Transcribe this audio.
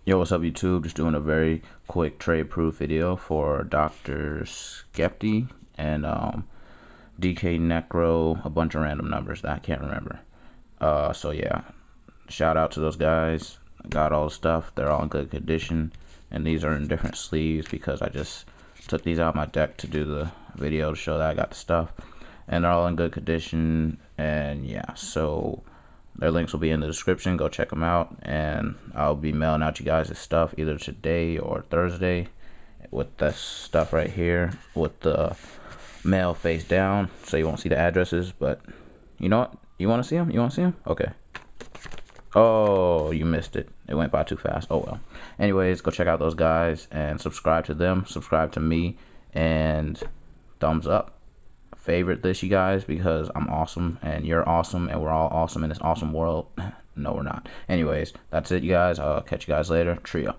Yo, what's up YouTube? Just doing a very quick trade proof video for Dr. Skepti and DK Necro, a bunch of random numbers that I can't remember. So yeah, shout out to those guys. I got all the stuff. They're all in good condition, and these are in different sleeves because I just took these out of my deck to do the video to show that I got the stuff, and they're all in good condition. And yeah, so their links will be in the description. Go check them out, and I'll be mailing out you guys this stuff either today or Thursday with this stuff right here with the mail face down, so you won't see the addresses. But you know what? You want to see them? You want to see them? Okay. Oh, you missed it. It went by too fast. Oh well. Anyways, go check out those guys and subscribe to them. Subscribe to me, and thumbs up. Favorite this, you guys, because I'm awesome and you're awesome and we're all awesome in this awesome world. No, we're not. Anyways, that's it, you guys. I'll catch you guys later. Trio.